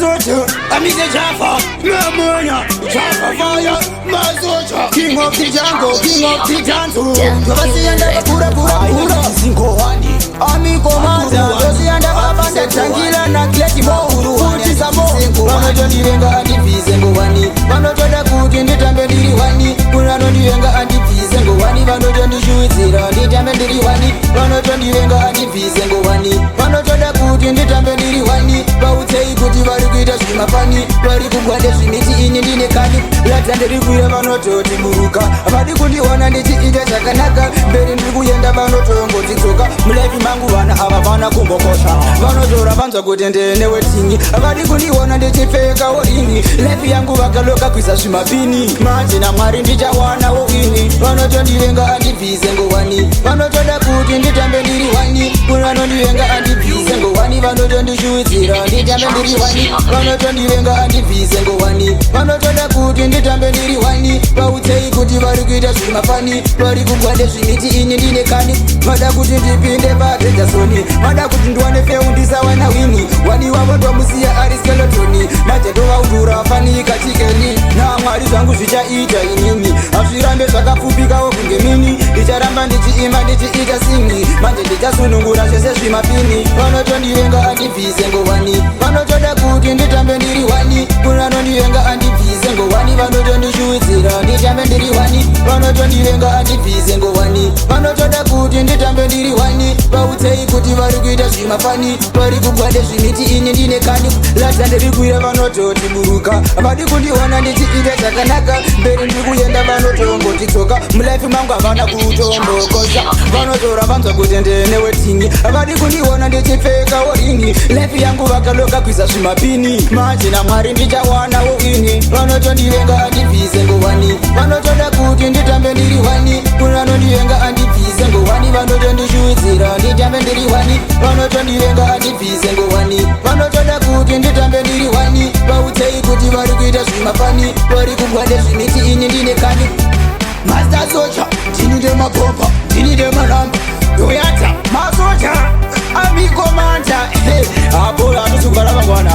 Masocha, I'm the Jaffa, Mamoya, Jaffa fire, Masocha, King of the jungle, King of the jungle. Nobody and I pura, Sinkoani, Ami Commander, Rosie and Abanda, Tangila, Nagleti Mohuru, Utisamo, Manojo Divenga and the Vizengovani, Manojo da Good in the Tambediwani, Purano Divenga and the Vizengovani, Manojo di Juizira, the Tambediwani, Manojo Divenga and the Vizengovani, Manojo da Good in the Tambediwani, Bautei Kutivarugita Shimapani, Pari Kukwade Shimiti in the Kani, Latandri Manojo Timuruka, Abadi Kudiwana, the Ida Sakanaka, Berin Kuyenda Manojo Ngotitoka, Mlevi Manguana, Havana Kumbokosha, Manojo Rabanza Gutende, never singing, Abadi Kudiwana, the Chifeka Orini, Levi Yangu Vakaloka Kwisa Shimapini, Martina Marindi Jawana Oini, Manojo Divenga and the Vizengovani, Manojo da Good in the Tambediwani, Purano Divenga and the Vizengovani, Manojo di Juizira, the Tambediwani, Manojo Divenga and the Vizengovani, Manojo da Good in the Tambediwani, Bautei Kutivarugita Shimapani, Pari Kukwade Shimiti in the Kani, Mada Kuti Dipinde Bateja Soni, Mada Kutindwane Feundisa Wana Wini, Wani Waboto Musia Ariskelotoni, Majedova Udura Fani Katikeni, na Mari Zangu Zija Ita Inimi, Afshirambe Sakafupika Okungemini, Icharamba Ndichi Ima Ndichi Ita Sini, Manje Dija Sunungura Shese Shimapini, Manojo Divenga and the Vizengovani, Manojo da Good in the Tambediwani, Purano Divenga and the Vizengovani, Manojo di Juizira, the Tambediwani, Manojo Divenga and the Vizengovani, Manojo da Good in the Tambediwani, Bautei Kutivarugita Shimapani, Pari Kukwade Shimiti in the Kani, Latandri Kuya Manojo Timuruka, Abadi Kudiwana Ndichi Ida Sakanaka, Berin Kuyenda Manojo Ngotitoka, Mlevi Manga Vana Kutombo Kosa, Manojo Rabanza Gutende, never singing, Abadi Kudiwana Ndichi Feka Orini, Levi Yangu Vakaloka Kwisa Shimapini, Martina Marindi Jawana Oini, Manojo Divenga and the Vizengovani, Manojo da Good in the Tambediwani, Purano Divenga and the Vizengovani, Manojo di Juizira, the Tambediwani, Manojo Divenga and the Vizengovani, Manojo da Good in the Tambediwani, Bautei Kutivarugita Shimapani, Pari Kukwade Shimiti in the Kani, Master Socha, Tini de Makopa, Tini de Manamba, Doyata, Masocha, Ami Commander, Abola, Subarabangwana,